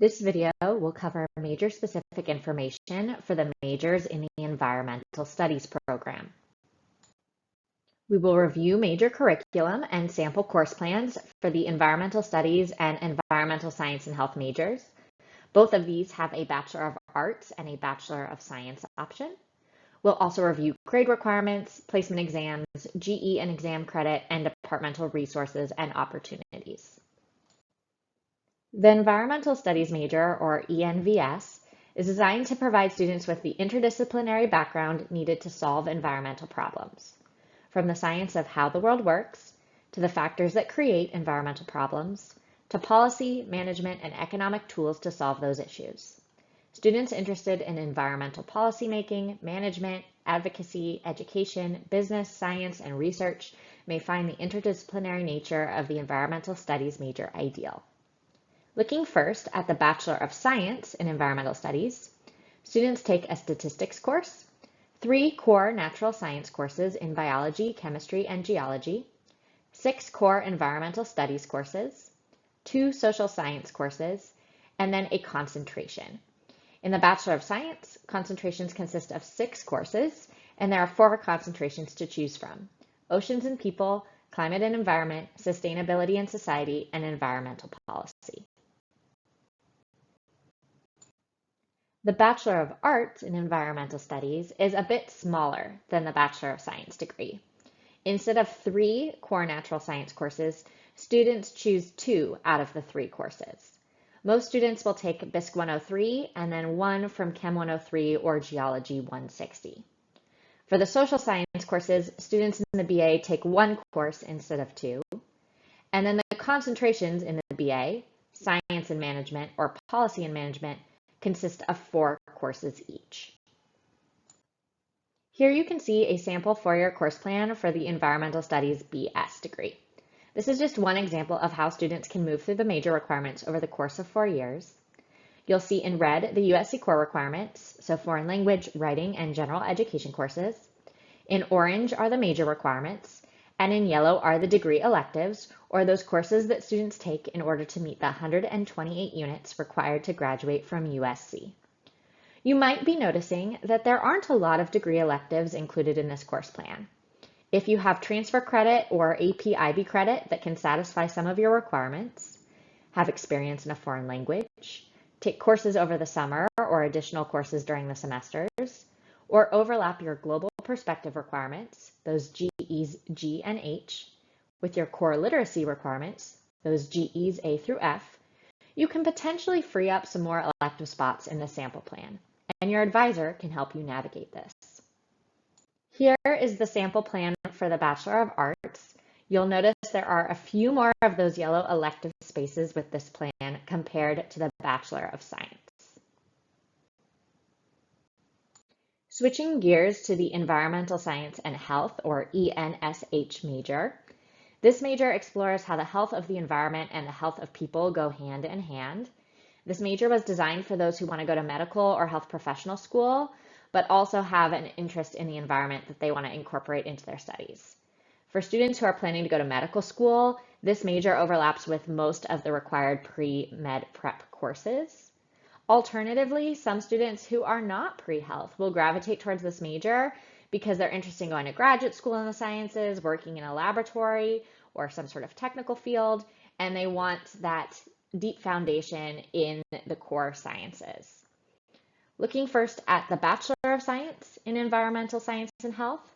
This video will cover major-specific information for the majors in the Environmental Studies program. We will review major curriculum and sample course plans for the Environmental Studies and Environmental Science and Health majors. Both of these have a Bachelor of Arts and a Bachelor of Science option. We'll also review grade requirements, placement exams, GE and exam credit, and departmental resources and opportunities. The Environmental Studies major, or ENVS, is designed to provide students with the interdisciplinary background needed to solve environmental problems. From the science of how the world works, to the factors that create environmental problems, to policy, management, and economic tools to solve those issues. Students interested in environmental policymaking, management, advocacy, education, business, science, and research may find the interdisciplinary nature of the Environmental Studies major ideal. Looking first at the Bachelor of Science in Environmental Studies, students take a statistics course, 3 core natural science courses in biology, chemistry, and geology, 6 core environmental studies courses, 2 social science courses, and then a concentration. In the Bachelor of Science, concentrations consist of 6 courses, and there are 4 concentrations to choose from: Oceans and People, Climate and Environment, Sustainability and Society, and Environmental Policy. The Bachelor of Arts in Environmental Studies is a bit smaller than the Bachelor of Science degree. Instead of 3 core natural science courses, students choose 2 out of the 3 courses. Most students will take BISC 103 and then 1 from Chem 103 or Geology 160. For the social science courses, students in the BA take 1 course instead of 2. And then the concentrations in the BA, Science and Management or Policy and Management, consist of 4 courses each. Here you can see a sample 4-year course plan for the Environmental Studies BS degree. This is just one example of how students can move through the major requirements over the course of 4 years. You'll see in red the USC core requirements, so foreign language, writing, and general education courses. In orange are the major requirements, and in yellow are the degree electives, or those courses that students take in order to meet the 128 units required to graduate from USC. You might be noticing that there aren't a lot of degree electives included in this course plan. If you have transfer credit or AP IB credit that can satisfy some of your requirements, have experience in a foreign language, take courses over the summer or additional courses during the semesters, or overlap your global perspective requirements, those GEs G and H, with your core literacy requirements, those GEs A through F, you can potentially free up some more elective spots in the sample plan, and your advisor can help you navigate this. Here is the sample plan for the Bachelor of Arts. You'll notice there are a few more of those yellow elective spaces with this plan compared to the Bachelor of Science. Switching gears to the Environmental Science and Health, or ENSH major. This major explores how the health of the environment and the health of people go hand in hand. This major was designed for those who want to go to medical or health professional school, but also have an interest in the environment that they want to incorporate into their studies. For students who are planning to go to medical school, this major overlaps with most of the required pre-med prep courses. Alternatively, some students who are not pre-health will gravitate towards this major because they're interested in going to graduate school in the sciences, working in a laboratory, or some sort of technical field, and they want that deep foundation in the core sciences. Looking first at the Bachelor of Science in Environmental Science and Health,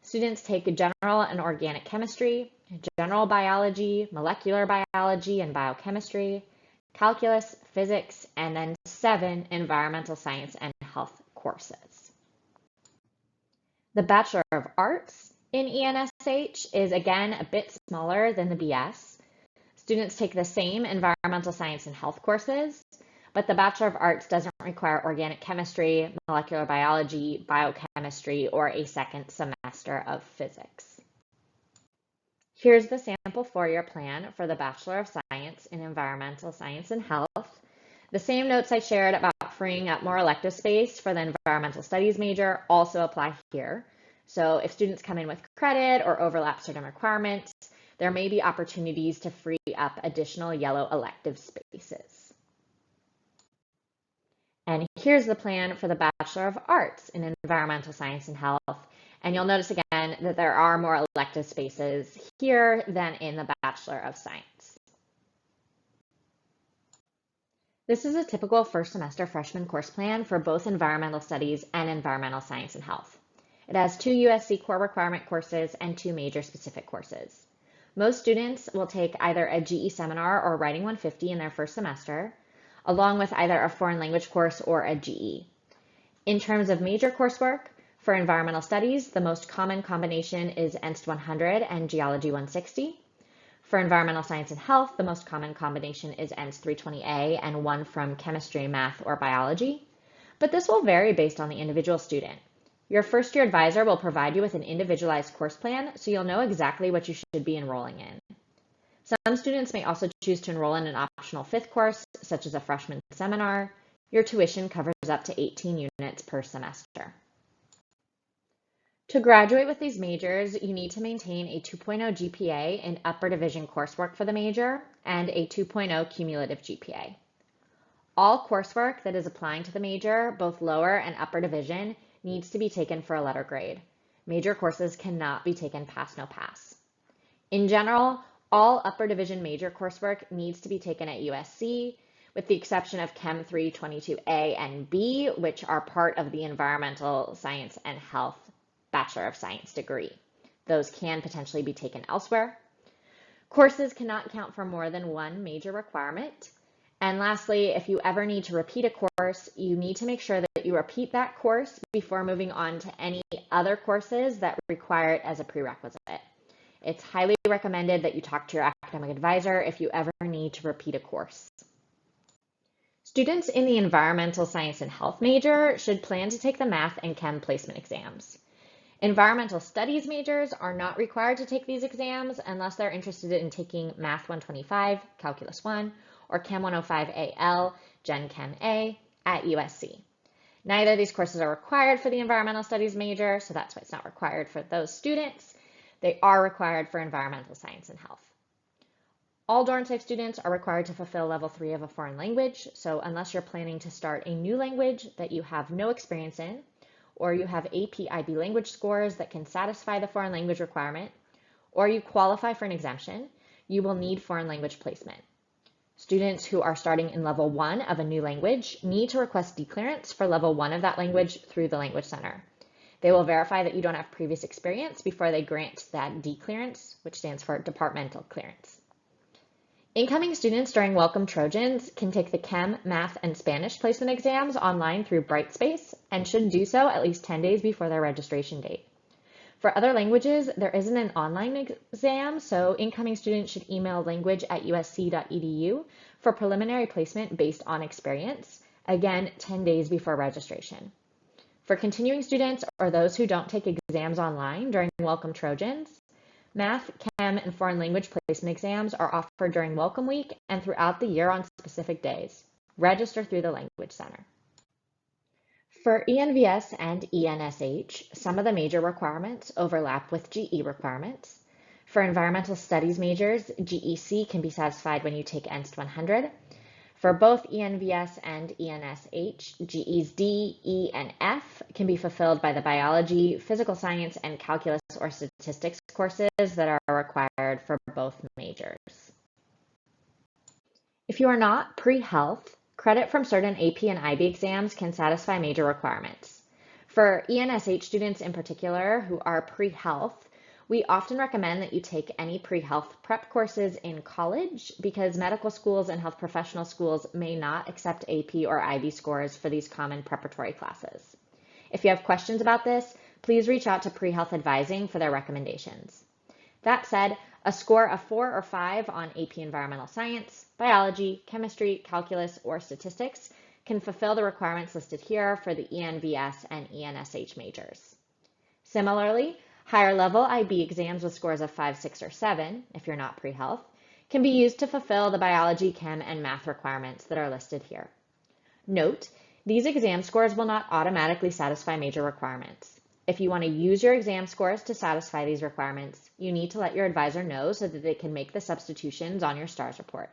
students take general and organic chemistry, general biology, molecular biology and biochemistry, calculus, physics, and then 7 environmental science and health courses. The Bachelor of Arts in ENSH is again a bit smaller than the BS. Students take the same environmental science and health courses, but the Bachelor of Arts doesn't require organic chemistry, molecular biology, biochemistry, or a second semester of physics. Here's the sample 4-year plan for the Bachelor of Science in Environmental Science and Health. The same notes I shared about freeing up more elective space for the Environmental Studies major also apply here. So if students come in with credit or overlap certain requirements, there may be opportunities to free up additional yellow elective spaces. And here's the plan for the Bachelor of Arts in Environmental Science and Health. And you'll notice again that there are more elective spaces here than in the Bachelor of Science. This is a typical first semester freshman course plan for both Environmental Studies and Environmental Science and Health. It has 2 USC core requirement courses and 2 major specific courses. Most students will take either a GE seminar or Writing 150 in their first semester, along with either a foreign language course or a GE. In terms of major coursework, for environmental studies, the most common combination is ENST 100 and Geology 160. For environmental science and health, the most common combination is ENST 320A and one from chemistry, math, or biology. But this will vary based on the individual student. Your first year advisor will provide you with an individualized course plan so you'll know exactly what you should be enrolling in. Some students may also choose to enroll in an optional 5th course, such as a freshman seminar. Your tuition covers up to 18 units per semester. To graduate with these majors, you need to maintain a 2.0 GPA in upper division coursework for the major and a 2.0 cumulative GPA. All coursework that is applying to the major, both lower and upper division, needs to be taken for a letter grade. Major courses cannot be taken pass no pass. In general, all upper division major coursework needs to be taken at USC, with the exception of Chem 322A and B, which are part of the Environmental Science and Health Bachelor of Science degree. Those can potentially be taken elsewhere. Courses cannot count for more than one major requirement. And lastly, if you ever need to repeat a course, you need to make sure that you repeat that course before moving on to any other courses that require it as a prerequisite. It's highly recommended that you talk to your academic advisor if you ever need to repeat a course. Students in the Environmental Science and Health major should plan to take the math and chem placement exams. Environmental Studies majors are not required to take these exams unless they're interested in taking Math 125, Calculus 1, or Chem 105AL, Gen Chem A at USC. Neither of these courses are required for the Environmental Studies major, so that's why it's not required for those students. They are required for Environmental Science and Health. All Dorn-type students are required to fulfill level 3 of a foreign language, so unless you're planning to start a new language that you have no experience in, or you have AP IB language scores that can satisfy the foreign language requirement, or you qualify for an exemption, you will need foreign language placement. Students who are starting in level 1 of a new language need to request D clearance for level 1 of that language through the Language Center. They will verify that you don't have previous experience before they grant that D clearance, which stands for departmental clearance. Incoming students during Welcome Trojans can take the Chem, Math, and Spanish placement exams online through Brightspace and should do so at least 10 days before their registration date. For other languages, there isn't an online exam, so incoming students should email language@usc.edu for preliminary placement based on experience, again, 10 days before registration. For continuing students or those who don't take exams online during Welcome Trojans, Math, Chem, and Foreign Language placement exams are offered during Welcome Week and throughout the year on specific days. Register through the Language Center. For ENVS and ENSH, some of the major requirements overlap with GE requirements. For environmental studies majors, GEC can be satisfied when you take ENST 100. For both ENVS and ENSH, GE's D, E, and F can be fulfilled by the biology, physical science, and calculus or statistics courses that are required for both majors. If you are not pre-health, credit from certain AP and IB exams can satisfy major requirements. For ENSH students in particular who are pre-health, we often recommend that you take any pre-health prep courses in college because medical schools and health professional schools may not accept AP or IB scores for these common preparatory classes. If you have questions about this, please reach out to Pre-Health Advising for their recommendations. That said, a score of 4 or 5 on AP Environmental Science, Biology, Chemistry, Calculus, or Statistics can fulfill the requirements listed here for the ENVS and ENSH majors. Similarly, higher level IB exams with scores of 5, 6, or 7, if you're not pre-health, can be used to fulfill the biology, chem, and math requirements that are listed here. Note, these exam scores will not automatically satisfy major requirements. If you want to use your exam scores to satisfy these requirements, you need to let your advisor know so that they can make the substitutions on your STARS report.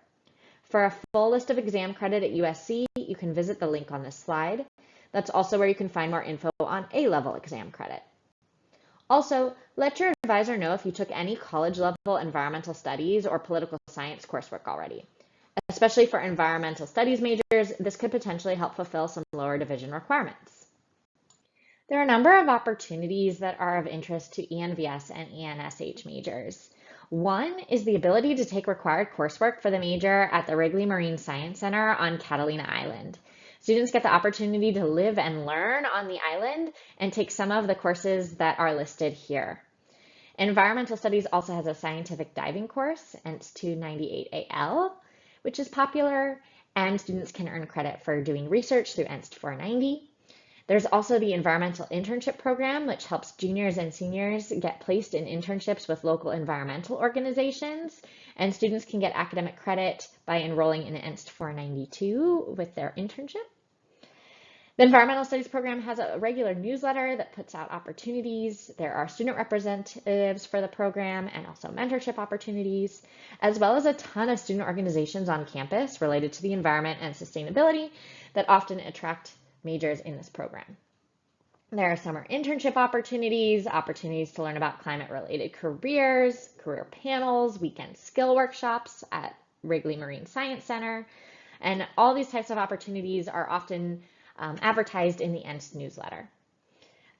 For a full list of exam credit at USC, you can visit the link on this slide. That's also where you can find more info on A-level exam credit. Also, let your advisor know if you took any college-level environmental studies or political science coursework already. Especially for environmental studies majors, this could potentially help fulfill some lower division requirements. There are a number of opportunities that are of interest to ENVS and ENSH majors. One is the ability to take required coursework for the major at the Wrigley Marine Science Center on Catalina Island. Students get the opportunity to live and learn on the island and take some of the courses that are listed here. Environmental Studies also has a scientific diving course, ENS 298AL, which is popular, and students can earn credit for doing research through ENS 490. There's also the Environmental Internship Program, which helps juniors and seniors get placed in internships with local environmental organizations, and students can get academic credit by enrolling in ENS 492 with their internship. The Environmental Studies program has a regular newsletter that puts out opportunities. There are student representatives for the program and also mentorship opportunities, as well as a ton of student organizations on campus related to the environment and sustainability that often attract majors in this program. There are summer internship opportunities, opportunities to learn about climate-related careers, career panels, weekend skill workshops at Wrigley Marine Science Center, and all these types of opportunities are often advertised in the ENS newsletter.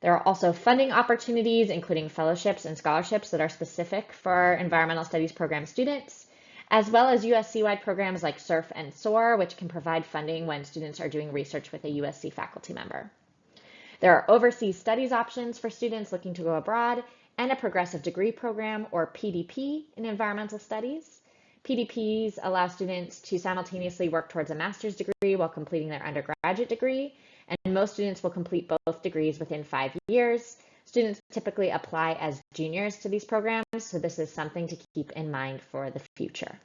There are also funding opportunities, including fellowships and scholarships that are specific for environmental studies program students, as well as USC-wide programs like SURF and SOAR, which can provide funding when students are doing research with a USC faculty member. There are overseas studies options for students looking to go abroad, and a progressive degree program, or PDP, in environmental studies. PDPs allow students to simultaneously work towards a master's degree while completing their undergraduate degree, and most students will complete both degrees within 5 years. Students typically apply as juniors to these programs, so this is something to keep in mind for the future.